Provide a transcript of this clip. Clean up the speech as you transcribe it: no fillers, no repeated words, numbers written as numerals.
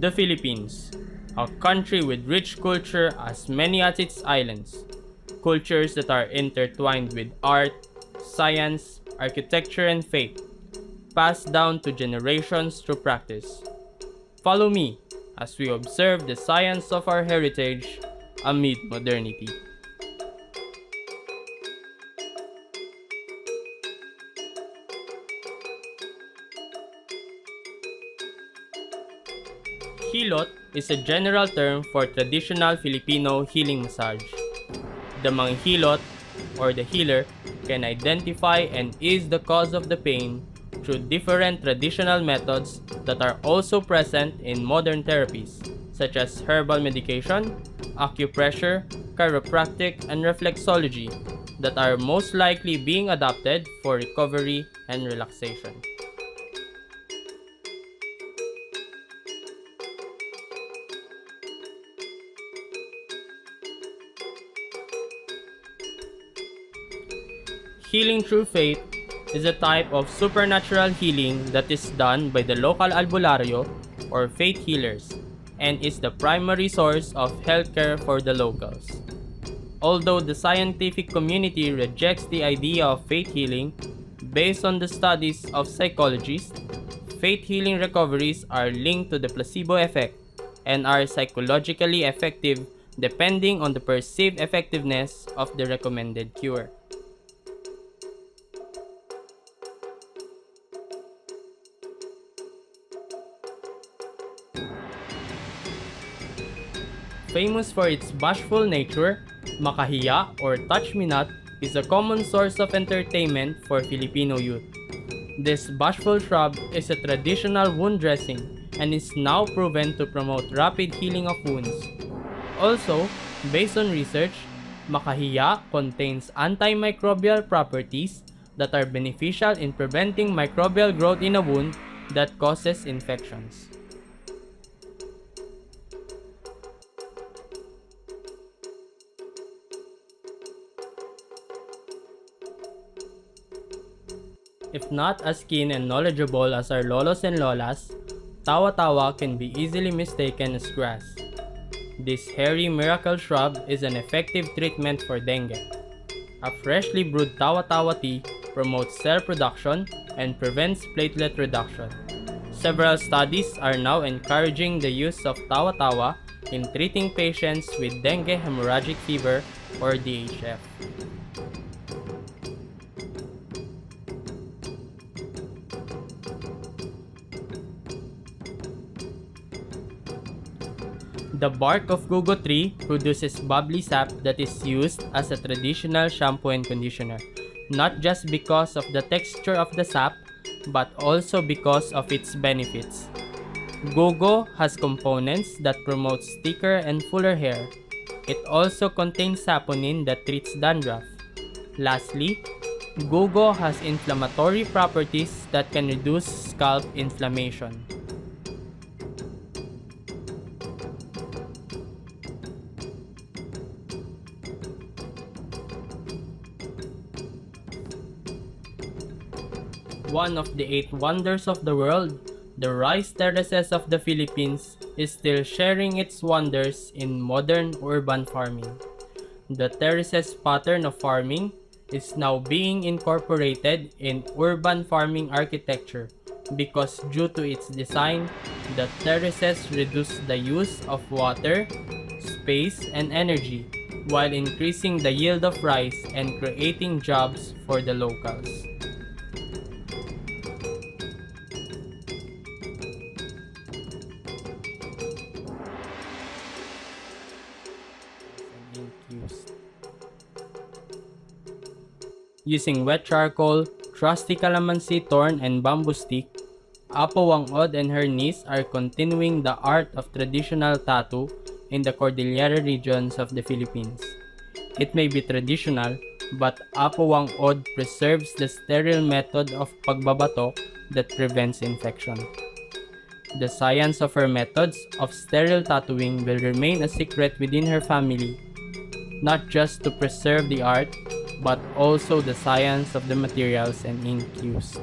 The Philippines, a country with rich culture as many as its islands. Cultures that are intertwined with art, science, architecture, and faith, passed down to generations through practice. Follow me as we observe the science of our heritage amid modernity. Hilot is a general term for traditional Filipino healing massage. The manghilot or the healer can identify and ease the cause of the pain through different traditional methods that are also present in modern therapies such as herbal medication, acupressure, chiropractic, and reflexology that are most likely being adopted for recovery and relaxation. Healing through faith is a type of supernatural healing that is done by the local albularyo or faith healers and is the primary source of healthcare for the locals. Although the scientific community rejects the idea of faith healing, based on the studies of psychologists, faith healing recoveries are linked to the placebo effect and are psychologically effective depending on the perceived effectiveness of the recommended cure. Famous for its bashful nature, Makahiya or Touch Me Not is a common source of entertainment for Filipino youth. This bashful shrub is a traditional wound dressing and is now proven to promote rapid healing of wounds. Also, based on research, Makahiya contains antimicrobial properties that are beneficial in preventing microbial growth in a wound that causes infections. If not as keen and knowledgeable as our lolos and lolas, tawa-tawa can be easily mistaken as grass. This hairy miracle shrub is an effective treatment for dengue. A freshly brewed tawa-tawa tea promotes cell production and prevents platelet reduction. Several studies are now encouraging the use of tawa-tawa in treating patients with dengue hemorrhagic fever or DHF. The bark of gugo tree produces bubbly sap that is used as a traditional shampoo and conditioner, not just because of the texture of the sap, but also because of its benefits. Gugo has components that promote thicker and fuller hair. It also contains saponin that treats dandruff. Lastly, gugo has inflammatory properties that can reduce scalp inflammation. One of the 8 wonders of the world, the rice terraces of the Philippines is still sharing its wonders in modern urban farming. The terraces pattern of farming is now being incorporated in urban farming architecture because due to its design, the terraces reduce the use of water, space, and energy while increasing the yield of rice and creating jobs for the locals. Using wet charcoal, trusty calamansi thorn, and bamboo stick, Apo Wang-od and her niece are continuing the art of traditional tattoo in the Cordillera regions of the Philippines. It may be traditional, but Apo Wang-od preserves the sterile method of pagbabato that prevents infection. The science of her methods of sterile tattooing will remain a secret within her family, not just to preserve the art, but also the science of the materials and ink used.